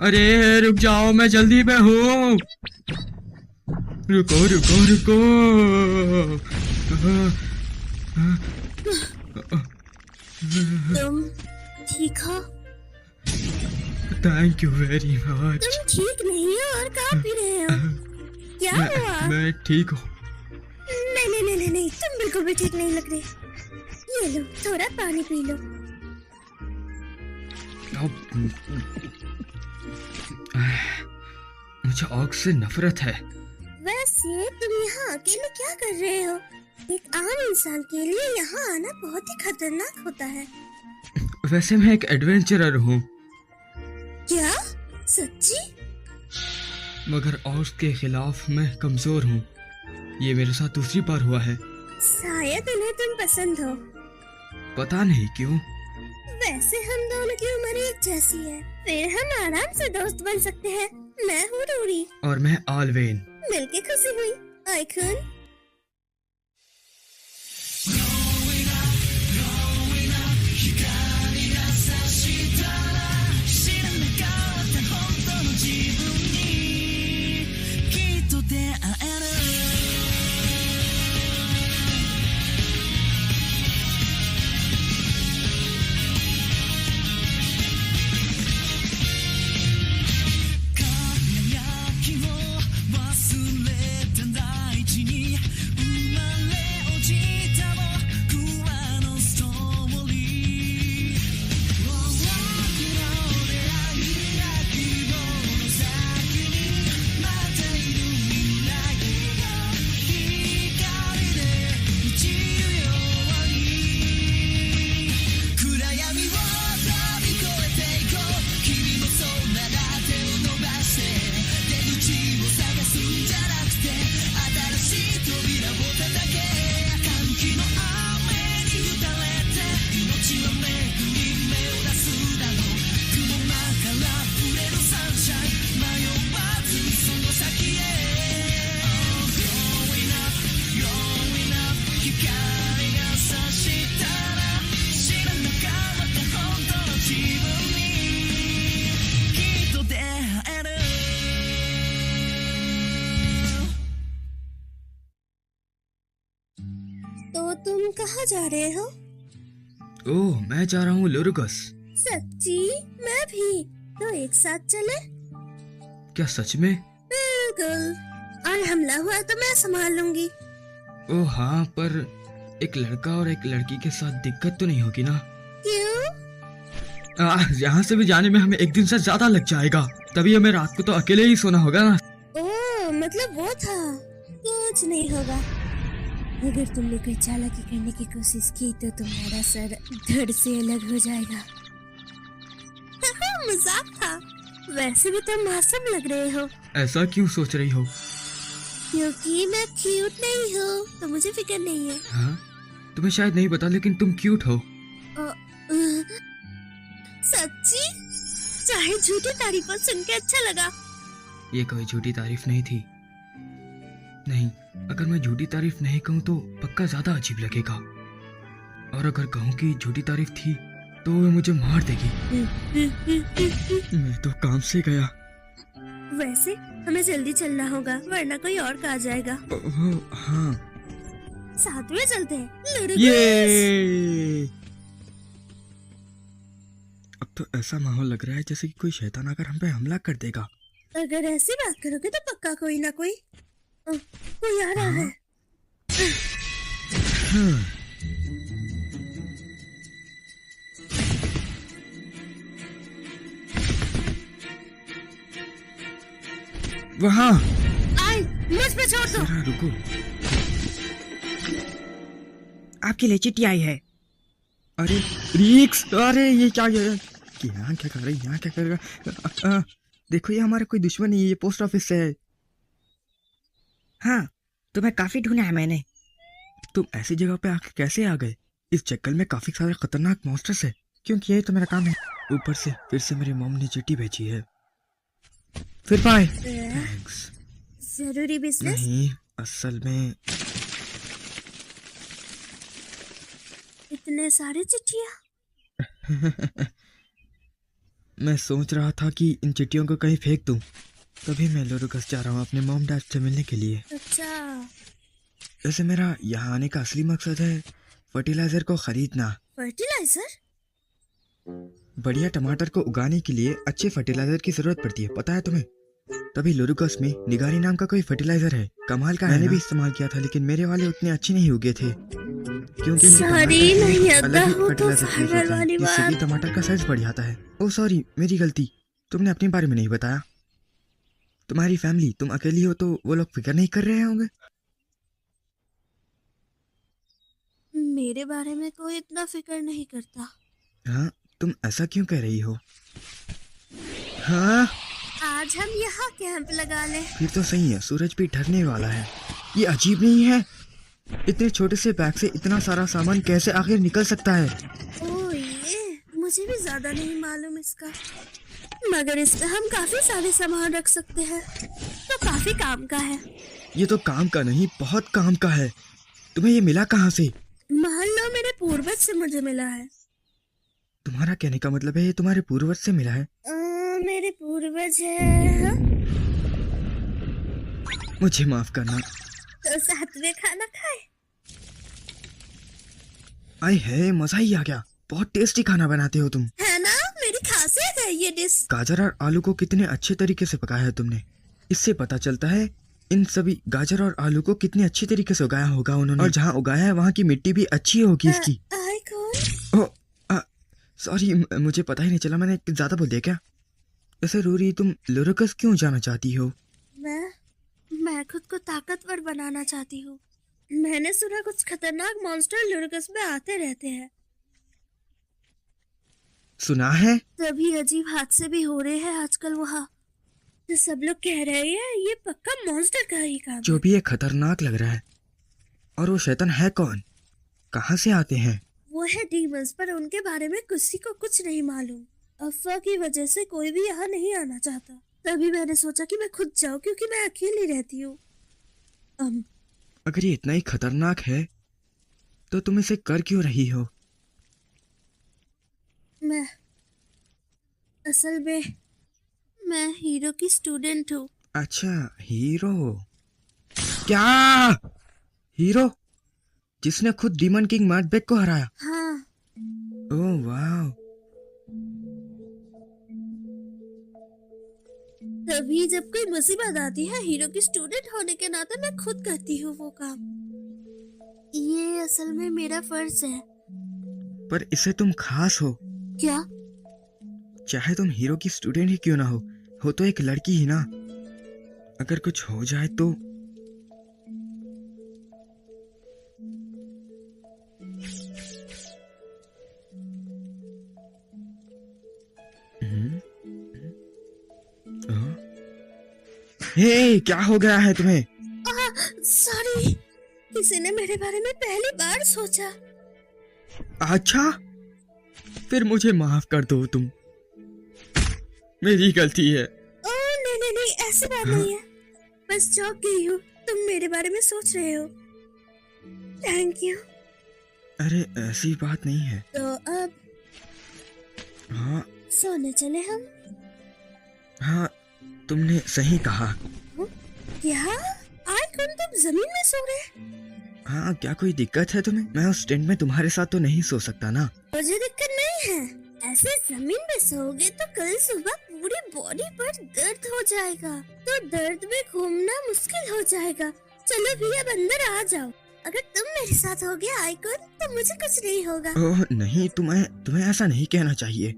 अरे रुक जाओ, मैं जल्दी में हूँ। रुको रुको रुको। तुम ठीक हो? Thank you very much. तुम ठीक नहीं हो और कहाँ पी रहे हो? क्या हुआ? मैं ठीक हूँ। नहीं नहीं नहीं नहीं नहीं, तुम बिल्कुल भी ठीक नहीं लग रहे। ये लो, थोड़ा पानी पी लो। मुझे आग से नफरत है। वैसे तुम यहाँ अकेले क्या कर रहे हो? एक आम इंसान के लिए यहाँ आना बहुत ही खतरनाक होता है। वैसे मैं एक एडवेंचरर हूँ। क्या? सच्ची? मगर औरत के खिलाफ मैं कमजोर हूँ। ये मेरे साथ दूसरी बार हुआ है। शायद उन्हें तुम पसंद हो। पता नहीं क्यों। वैसे हम दोनों की उम्र एक जैसी है, फिर हम आराम से दोस्त बन सकते हैं। मैं हूँ रूरी। और मैं आलवेन। मिलके खुशी हुई। आइकन। तो तुम कहाँ जा रहे हो? ओह, मैं जा रहा हूँ लुरगस। सच्ची? मैं भी। तो एक साथ चले? क्या सच में? बिल्कुल। और हमला हुआ तो मैं संभाल लूंगी। ओह हाँ, पर एक लड़का और एक लड़की के साथ दिक्कत तो नहीं होगी ना? क्यों? यहाँ से भी जाने में हमें एक दिन से ज्यादा लग जाएगा। तभी हमें रात को तो अकेले ही सोना होगा ना। ओह, मतलब वो था। कुछ नहीं होगा। अगर तुमने कोई चालाकी करने की कोशिश की तो तुम्हारा सर धड़ से अलग हो जाएगा। मजाक था। वैसे भी तुम मासूम लग रहे हो। ऐसा क्यों सोच रही हो? क्योंकि मैं क्यूट नहीं हूँ, तो मुझे फिक्र नहीं है। हाँ, तुम्हें शायद नहीं पता, लेकिन तुम क्यूट हो। सच्ची? चाहे झूठी तारीफों सुन के अच्छा लगा। ये कोई झूठी तारीफ नहीं थी। नहीं, अगर मैं झूठी तारीफ नहीं कहूँ तो पक्का ज्यादा अजीब लगेगा। और अगर कहूँ कि झूठी तारीफ थी तो वो मुझे मार देगी। मैं तो काम से गया। वैसे हमें जल्दी चलना होगा, वरना कोई और का आ जाएगा। हाँ, साथ में चलते हैं। ये अब तो ऐसा माहौल लग रहा है जैसे कि कोई शैतान आकर हम पे हमला कर देगा। अगर ऐसी बात करोगे तो पक्का कोई ना कोई कोई आ रहा है। हाँ। वहाँ आई, मुझ पे छोड़ दो। जरा रुको। आपके लिए चिट्ठी आई है। अरे रिक्स, अरे ये क्या यहाँ क्या कर रही, यहाँ क्या कर रहा? देखो, ये हमारा कोई दुश्मन नहीं है, ये पोस्ट ऑफिस से है। हाँ, तुम्हें काफी ढूंढा है मैंने। तुम ऐसी जगह पे आके कैसे आ गए? इस जंगल में काफी सारे खतरनाक मॉन्स्टर्स है। क्योंकि यही तो मेरा काम है। ऊपर से फिर से मेरी मॉम ने चिट्ठी भेजी है। फिर बाय। थैंक्स। जरूरी बिजनेस? नहीं, असल में इतने सारे चिट्ठियाँ। मैं सोच रहा था कि इन चिट्ठियों को कहीं फेंक दूं। तभी मैं लोरुकस जा रहा हूँ अपने मॉम डैड से मिलने के लिए। अच्छा, वैसे मेरा यहाँ आने का असली मकसद है फर्टिलाइजर को खरीदना। फर्टिलाइजर? बढ़िया टमाटर को उगाने के लिए अच्छे फर्टिलाइजर की जरूरत पड़ती है, पता है तुम्हें? तभी लोरुकस में निगारी नाम का कोई फर्टिलाइजर है, कमाल का है। मैंने भी इस्तेमाल किया था लेकिन मेरे वाले उतने अच्छे नहीं उगे थे क्योंकि इनके सॉरी, टमाटर में नहीं एक आता अलग ही हूँ तो फर्टिलाइजर यूज फाइनल होता है वाली जिससे कि बात। टमाटर का साइज बढ़ जाता है। ओह सॉरी, मेरी गलती। तुमने अपने बारे में नहीं बताया। तुम्हारी फैमिली, तुम अकेली हो तो वो लोग फिक्र नहीं कर रहे होंगे? मेरे बारे में कोई इतना फिक्र नहीं करता। हाँ, तुम ऐसा क्यों कह रही हो? हाँ, आज हम यहाँ कैंप लगा ले। फिर तो सही है, सूरज भी ढलने वाला है। ये अजीब नहीं है? इतने छोटे से बैग से इतना सारा सामान कैसे आखिर निकल सकता है? ओह ये मुझे भी ज्यादा नहीं मालूम इसका, मगर इसमें हम काफी सारे सामान रख सकते हैं, तो काफी काम का है। ये तो काम का नहीं, बहुत काम का है। तुम्हें ये मिला कहाँ से? मान लो मेरे पूर्वज से मुझे मिला है। तुम्हारा कहने का मतलब है ये तुम्हारे पूर्वज से मिला है? मेरे पूर्वज है। हाँ? मुझे माफ करना। तो साथ में खाना खाए। आए है, मजा ही आ गया। बहुत टेस्टी खाना बनाते हो तुम। है ना, मेरी खासियत है ये डिश। गाजर और आलू को कितने अच्छे तरीके से पकाया है तुमने। इससे पता चलता है इन सभी गाजर और आलू को कितने अच्छे तरीके से उगाया होगा उन्होंने, और जहाँ उगाया है वहाँ की मिट्टी भी अच्छी होगी इसकी। आई कौन? ओ, सॉरी, मुझे पता ही नहीं चला, मैंने ज्यादा बोल दिया क्या? वैसे रूरी, तुम लोरुकस क्यों जाना चाहती हो? मैं खुद को ताकतवर बनाना चाहती हूँ। मैंने सुना कुछ खतरनाक मॉन्स्टर लोरुकस में आते रहते हैं। सुना है? तभी अजीब हादसे भी हो रहे हैं आजकल वहाँ, तो सब लोग कह रहे हैं ये पक्का मॉन्स्टर का ही काम जो है। भी ये खतरनाक लग रहा है। और वो शैतान है कौन? कहाँ से आते हैं? वो है डीमंस, पर उनके बारे में किसी को कुछ नहीं मालूम। अफवाह की वजह से कोई भी यहाँ नहीं आना चाहता। तभी मैंने सोचा कि मैं खुद जाऊँ, क्योंकि मैं अकेली रहती हूँ। अगर ये इतना ही खतरनाक है तो तुम इसे कर क्यों रही हो? मैं असल में मैं हीरो की स्टूडेंट हूँ। अच्छा, हीरो? क्या? हीरो जिसने खुद डीमन किंग मैडबेक को हराया? हाँ, ओह वाह। तभी जब कोई मुसीबत आती है, हीरो की स्टूडेंट होने के नाते मैं खुद करती हूँ वो काम। ये असल में मेरा फर्ज है। पर इससे तुम खास हो। क्या? चाहे तुम हीरो की स्टूडेंट ही क्यों ना हो तो एक लड़की ही ना। अगर कुछ हो जाए तो? हे, क्या हो गया है तुम्हें? सॉरी, किसी ने मेरे बारे में पहली बार सोचा। अच्छा, फिर मुझे माफ कर दो तुम। मेरी गलती है। ओह नहीं, ऐसी बात नहीं है। बस चौंक गई हूँ, तुम मेरे बारे में सोच रहे हो। Thank you. अरे ऐसी बात नहीं है। तो अब हाँ सोने चले हम? हाँ, तुमने सही कहा। क्या आज तुम जमीन में सो रहे? हाँ, क्या कोई दिक्कत है तुम्हें? मैं उस टेंट में तुम्हारे साथ तो नहीं सो सकता ना। मुझे दिक्कत नहीं है। ऐसे जमीन में सोओगे तो कल सुबह पूरी बॉडी पर दर्द हो जाएगा, तो दर्द में घूमना मुश्किल हो जाएगा। चलो भी अब अंदर आ जाओ। अगर तुम मेरे साथ होगे आइकॉन, तो मुझे कुछ नहीं होगा। ओह नहीं, तुम्हें ऐसा नहीं कहना चाहिए।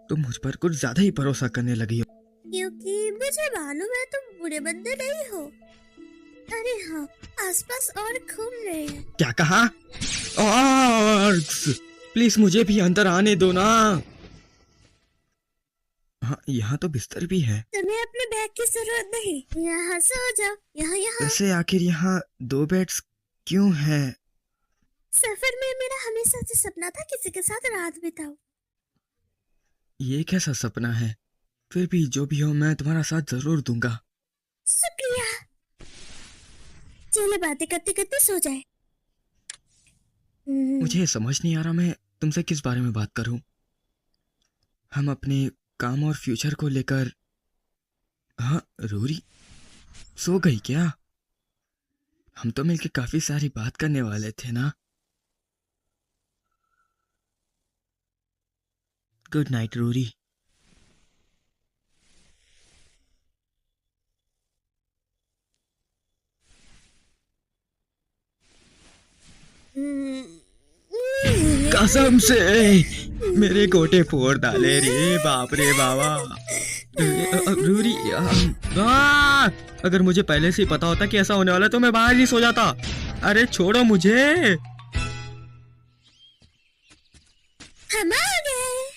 तुम मुझ पर कुछ ज्यादा ही भरोसा करने लगी हो। क्योंकि मुझे मालूम है तुम बुरे बंदे नहीं हो। अरे हाँ, आसपास और घूम रहे हैं। क्या कहा? प्लीज मुझे भी अंदर आने दो ना। हाँ, यहाँ तो बिस्तर भी है। तुम्हें अपने बैग की जरूरत नहीं, यहाँ सो जाओ। यहाँ। वैसे आखिर यहाँ 2 बेड्स क्यों हैं? सफर में मेरा हमेशा से सपना था किसी के साथ रात बिताऊं। ये कैसा सपना है? फिर भी जो भी हो, मैं तुम्हारा साथ जरूर दूंगा। शुक्रिया। चलो बातें करते करते सो जाए। मुझे समझ नहीं आ रहा मैं तुमसे किस बारे में बात करूं। हम अपने काम और फ्यूचर को लेकर। हाँ, रूरी सो गई क्या? हम तो मिलके काफी सारी बात करने वाले थे ना। गुड नाइट रूरी। कसम से मेरे गोटे फोड़ डाले रे, बाप रे बाबा। रूरी अगर मुझे पहले से ही पता होता कि ऐसा होने वाला है तो मैं बाहर ही सो जाता। अरे छोड़ो मुझे। हम आ गए।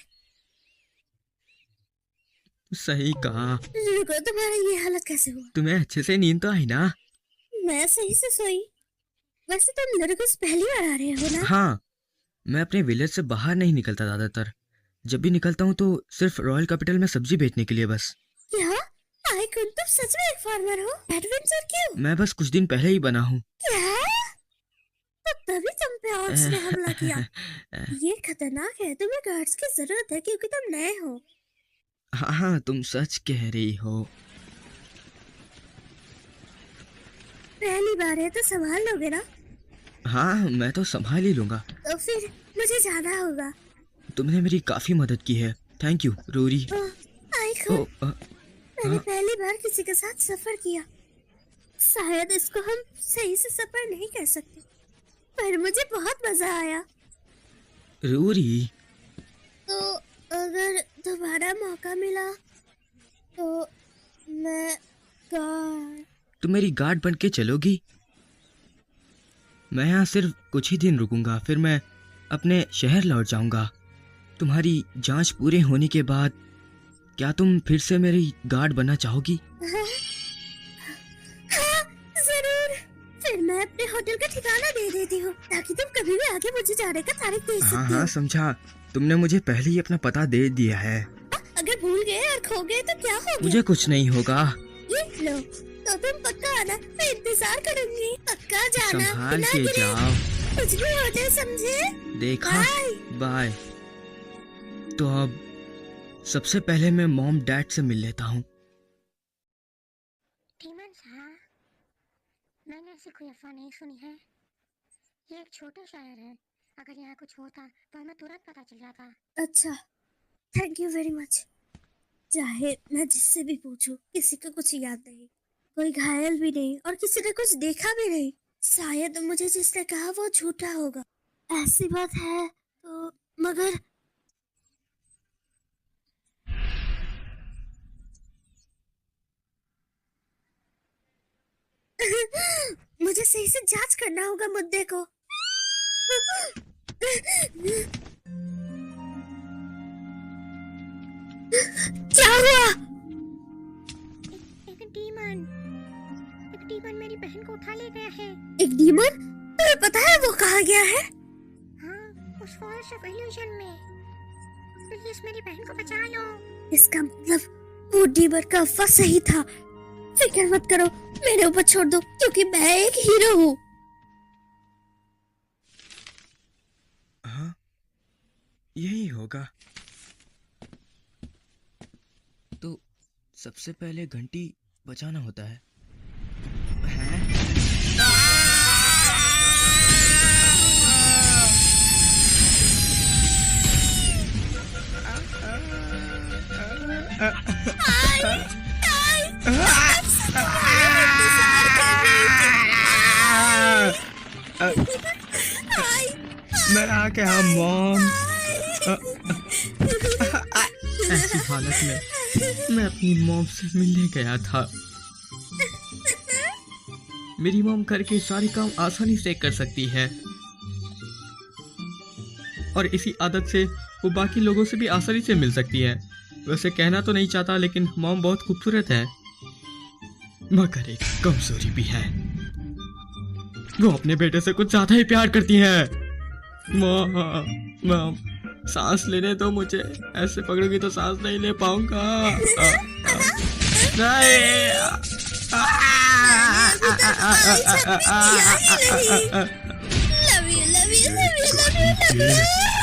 सही कहा। रुको, तुम्हारा ये हालत कैसे हुआ? तुम्हें अच्छे से नींद तो आई ना? मैं सही से सोई। वैसे तुम लड़कों से पहली बार आ रहे हो ना? हाँ, मैं अपने विलेज से बाहर नहीं निकलता ज्यादातर। जब भी निकलता हूँ तो सिर्फ रॉयल कैपिटल में सब्जी बेचने के लिए बस। क्या? आई कुन, तुम सच में एक फार्मर हो? एडवेंचर क्यों? मैं बस कुछ दिन पहले ही बना हूँ। क्या? तो तभी तुम पे ऑक्स ने हमला किया। ये खतरनाक है। तुम्हें गार्ड्स की जरूरत है क्योंकि तुम नए हो। हाँ हाँ, तुम सच कह रही हो। पहली बार है तो संभाल लोगे ना? हाँ, मैं तो संभाल ही लूंगा। तो फिर मुझे जाना होगा। तुमने मेरी काफी मदद की है। Thank you रूरी। आई कुन, मैंने पहली बार किसी के साथ सफर किया। शायद इसको हम सही से सफर नहीं कर सकते, पर मुझे बहुत मजा आया। रूरी, तो अगर दोबारा मौका मिला तो मैं गार्ड। तुम मेरी गार्ड बन के चलोगी? मैं यहाँ सिर्फ कुछ ही दिन रुकूंगा, फिर मैं अपने शहर लौट जाऊंगा। तुम्हारी जांच पूरे होने के बाद क्या तुम फिर से मेरी गार्ड बनना चाहोगी? हाँ, जरूर। फिर मैं अपने होटल का ठिकाना दे देती हूँ ताकि तुम कभी भी आगे मुझे जाने का तारीख दे सकती हो। हाँ, समझा। तुमने मुझे पहले ही अपना पता दे दिया है। अगर भूल गए और खो गए तो क्या होगा? मुझे कुछ नहीं होगा। ये लो, तो तुम पक्का आना। मैं इंतजार करूंगी। पक्का जाना, संभाल बिना के गिरे। जाओ। कुछ भी हो जाए, समझे? देखा? बाय। बाय। तो अब सबसे पहले मैं मॉम डैड से मिल लेता हूँ। टीमन साहब, मैंने ऐसी कोई अफवाह नहीं सुनी है। ये एक छोटा शहर है। अगर यहाँ कुछ होता तो हमें तुरंत पता चल जाता। अच्छा, थैंक यू वेरी मच। चाहे मैं जिससे भी पूछूं, किसी को कुछ याद नहीं, कोई घायल भी नहीं और किसी ने कुछ देखा भी नहीं। शायद मुझे जिसने कहा वो झूठा होगा। ऐसी बात है तो मगर मुझे सही से जांच करना होगा मुद्दे को। क्या हुआ? एक डीमन मेरी बहन को उठा ले गया है। एक डीमन? तुम्हें पता है वो कहाँ गया है? हाँ, उस फॉरेस्ट ऑफ इल्यूजन में। प्लीज मेरी बहन को बचा लो। इसका मतलब वो डीमन का अफवाह सही था। फिक्र मत करो, मेरे ऊपर छोड़ दो क्योंकि मैं एक हीरो हूँ। हाँ, यही होगा। तो सबसे पहले घंटी बजाना होता है। मैं आ गया मॉम। ऐसी हालत में मैं अपनी मॉम से मिलने गया था। मेरी मॉम घर के सारे काम आसानी से कर सकती है और इसी आदत से वो बाकी लोगों से भी आसानी से मिल सकती है। वैसे कहना तो नहीं चाहता, लेकिन मॉम बहुत खूबसूरत है मगर एक कमजोरी भी है। वो अपने बेटे से कुछ ज्यादा ही प्यार करती है। मॉम, सांस लेने दो मुझे। ऐसे पकड़ोगी तो सांस नहीं ले पाऊंगा।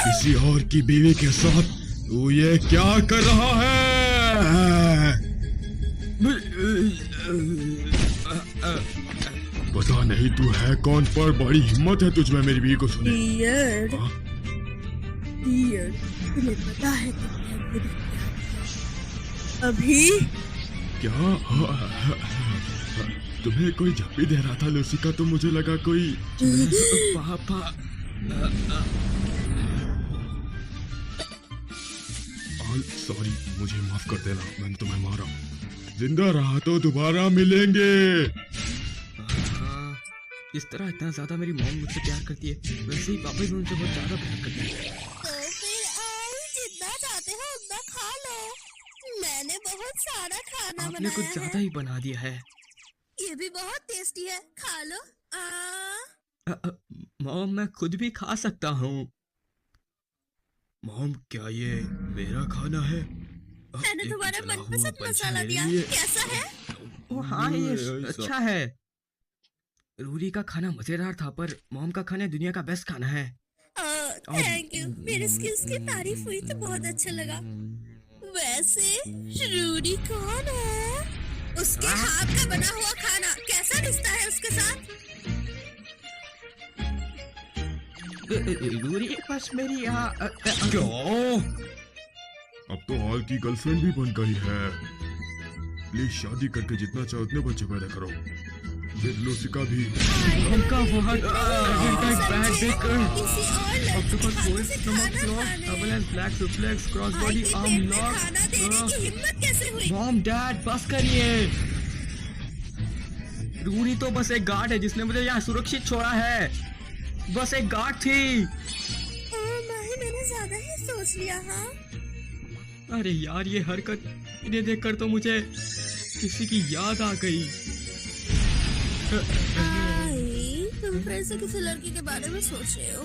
किसी और की बीवी के साथ तू ये क्या कर रहा है? नहीं तू है कौन पर बड़ी हिम्मत है तुझ में मेरी बीवी को सुने। डियर, हाँ? डियर, तुम्हें पता है तुमने अभी क्या किया? अभी क्या? तुम्हें कोई झप्पी दे रहा था लूसी का, तो मुझे लगा कोई। पापा सॉरी, मुझे माफ कर देना, मैंने तुम्हें मारा। जिंदा रहा तो दोबारा मिलेंगे। हाँ, इस तरह इतना ज्यादा मेरी मॉम मुझसे प्यार करती है, वैसे ही पापा भी मुझसे बहुत ज्यादा प्यार करते हैं। तो फिर आई जितना चाहते हो उतना खा लो। मैंने बहुत सारा खाना आपने बनाया कुछ ज्यादा है। ही बना दिया है। ये भी बहुत टेस्टी है, खा लो। मॉम मैं खुद भी खा सकता हूँ। मॉम, क्या ये मेरा खाना है? मैंने एक तुम्हारा जला हुआ मनपसंद पंछी मसाला मेरे दिया, लिए। कैसा है? ओ हाँ, ये ऐसा- अच्छा है। रूरी का खाना मजेदार था, पर मॉम का खाना दुनिया का बेस्ट खाना है। थैंक यू, मेरे स्किल्स की तारीफ हुई तो बहुत अच्छा लगा। वैसे रूडी कौन है? उसके हाथ का बना हुआ खाना कैसा रिश्ता है उसके साथ? रूरी बस मेरी यहाँ क्या? अब तो हाल की गर्लफ्रेंड भी बन गई है। प्लीज शादी करके जितना चाहे उतने बच्चे पैदा करो। फिर लूसिका भी। उनका बहुत अर्जेंटाइन बैड बेकर किसी और लड़की ऑक्टोपस के वोइस हाथों से स्टमक खाना क्लॉथ खाने, एवलेंस ब्लैक रिफ्लेक्स क्रॉस भाई बॉडी के आर्म पेट में खाना देने लॉक। की हिम्मत कैसे हुई? मॉम डैड बस करिए। रूरी तो बस एक गार्ड है जिसने मुझे यहाँ सुरक्षित छोड़ा है। बस एक गार्ड थी। माही, मैंने ज्यादा ही सोच लिया। हाँ, अरे यार, ये हरकत इन्हें देखकर तो मुझे किसी की याद आ गई। आई, तुम फिर से किसी लड़की के बारे में सोच रहे हो?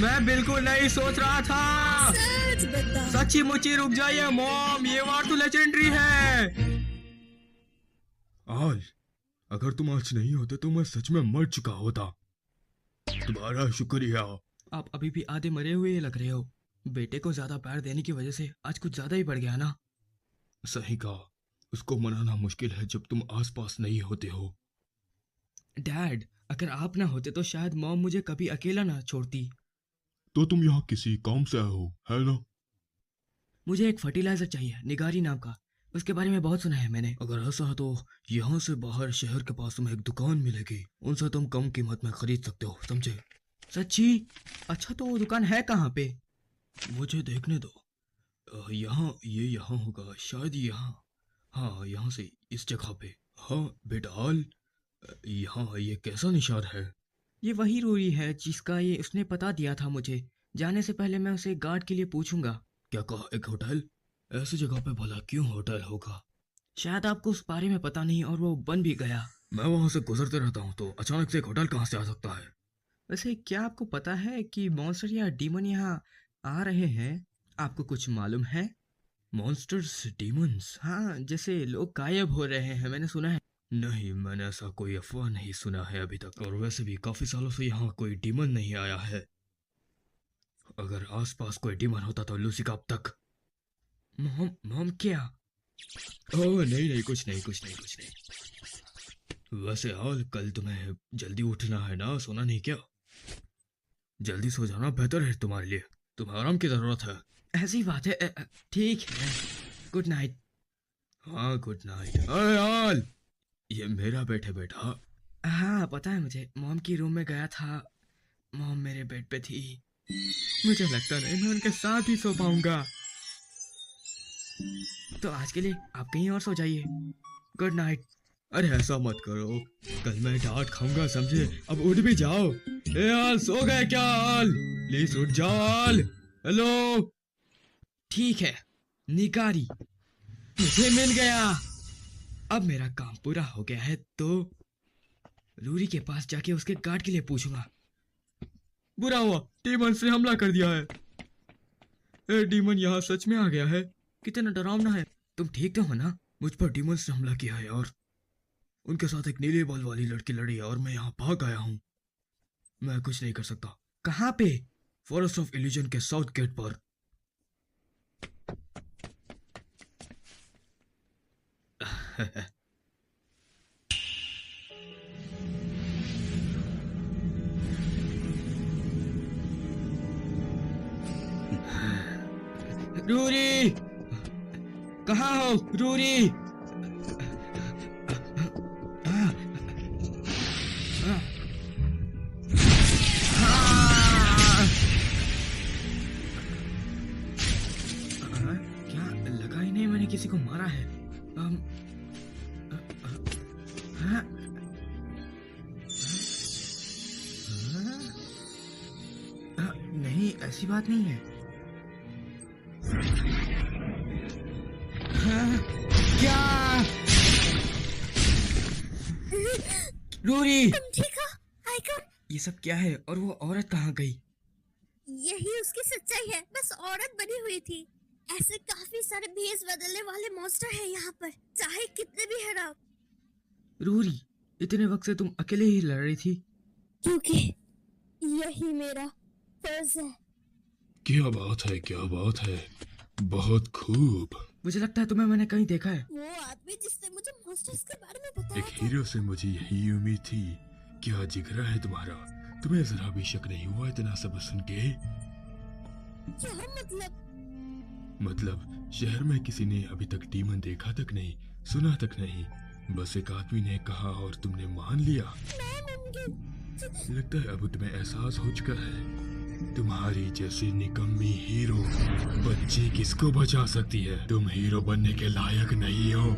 मैं बिल्कुल नहीं सोच रहा था। सच बता। सच्ची मुच्ची रुक जाइए मॉम, ये वार तो लेजेंडरी है। आज अगर तुम आज नहीं होते तो मैं सच में मर चुका होता। तुम्हारा शुक्रिया। आप अभी भी आधे मरे हुए लग रहे हो। बेटे को ज्यादा प्यार देने की वजह से आज कुछ ज्यादा ही बढ़ गया ना। सही कहा, उसको मनाना मुश्किल है जब तुम आसपास नहीं होते हो। डैड, अगर आप ना होते तो शायद मॉम मुझे कभी अकेला ना छोड़ती। तो तुम यहाँ किसी काम से आए हो, है ना? मुझे एक फर्टिलाइजर चाहिए, निगारी नाम का। उसके बारे में बहुत सुना है मैंने। अगर ऐसा है तो यहाँ से बाहर शहर के पास तुम्हें एक दुकान मिलेगी, उनसे तुम कम कीमत में खरीद सकते हो, समझे? सच्ची? अच्छा, तो वो दुकान है कहाँ पे? मुझे देखने दो। यहाँ, ये यहाँ होगा शायद, यहाँ। हाँ, यहाँ से इस जगह पे। हाँ बेटाल, यहाँ ये कैसा निशान है? ये वही रूरी है जिसका ये उसने पता दिया था मुझे। जाने से पहले मैं उसे गार्ड के लिए पूछूंगा। क्या कहा, एक होटल? ऐसी जगह पे भला क्यों होटल होगा? शायद आपको उस बारे में पता नहीं और वो बन भी गया। मैं वहां से गुजरते रहता हूँ, तो अचानक से एक होटल कहाँ से आ सकता है? वैसे क्या आपको पता है कि मॉन्स्टर या डीमन यहाँ आ रहे हैं? आपको कुछ मालूम है? Monsters, demons? हाँ, जैसे लोग गायब हो रहे हैं, मैंने सुना है। नहीं, मैंने ऐसा कोई अफवाह नहीं सुना है अभी तक। और वैसे भी काफी सालों से यहाँ कोई डीमन नहीं आया है। अगर आसपास कोई डीमन होता तो लूसी का अब तक। मॉम, मॉम क्या? ओह नहीं नहीं, कुछ नहीं कुछ नहीं कुछ नहीं। वैसे हाल, कल तुम्हें जल्दी उठना है ना, सोना नहीं क्या? जल्दी सो जाना बेहतर है तुम्हारे लिए, तुम्हें आराम की जरूरत है। ऐसी बात है। ठीक है, गुड नाइट। हाँ गुड नाइट। अरे हाल, ये मेरा बेटे बेटा। हाँ पता है मुझे, मॉम की रूम में गया था। मॉम मेरे बेड पे थी। मुझे लगता नहीं मैं उनके साथ ही सो पाऊंगा। तो आज के लिए आप कहीं और सो जाइए। Good night. अरे ऐसा मत करो, कल मैं डांट खाऊंगा, समझे? अब उठ भी जाओ। ए हाल, सो गए क्या हाल? प्लीज उठ जाओ हाल। हेलो। ठीक है निगारी, मुझे मिल गया। अब मेरा काम पूरा हो गया है, तो रूरी के पास जाके उसके गार्ड के लिए पूछूंगा। बुरा हुआ, डीमन ने हमला कर दिया है। ए, डीमन यहाँ सच में आ गया है। कितना डरावना है। तुम ठीक तो हो ना? मुझ पर डीमन ने हमला किया है और उनके साथ एक नीले बाल वाली लड़की लड़ी है और मैं यहाँ भाग आया हूँ। मैं कुछ नहीं कर सकता। कहाँ पे? फॉरेस्ट ऑफ इल्यूजन के साउथ गेट पर। रूरी, कहाँ हो रूरी? क्या लगा ही नहीं मैंने किसी को मारा है। नहीं, ऐसी बात नहीं है। क्या रूरी, तुम ठीक हो आइकॉन? ये सब क्या है और वो औरत कहाँ गई? यही उसकी सच्चाई है, बस औरत बनी हुई थी। ऐसे काफी सारे भेष बदलने वाले मॉन्स्टर हैं यहाँ पर, चाहे कितने भी हराओ। रूरी, इतने वक्त से तुम अकेले ही लड़ रही थी? क्योंकि यही मेरा फर्ज है। क्या बात है, क्या बात है, बहुत खूब। मुझे लगता है तुम्हें मैंने कहीं देखा है। वो आदमी जिसने मुझे मॉन्स्टर्स के बारे में बताया एक हीरो से मुझे यही उम्मीद थी। क्या जिगरा है तुम्हारा, तुम्हें जरा भी शक नहीं हुआ इतना सब सुन के? क्या मतलब शहर में किसी ने अभी तक डीमन देखा तक नहीं, सुना तक नहीं, बस एक आदमी ने कहा और तुमने मान लिया। लगता है अब तुम्हें एहसास हो चुका है, तुम्हारी जैसी निकम्मी हीरो बच्ची किसको बचा सकती है। तुम हीरो बनने के लायक नहीं हो।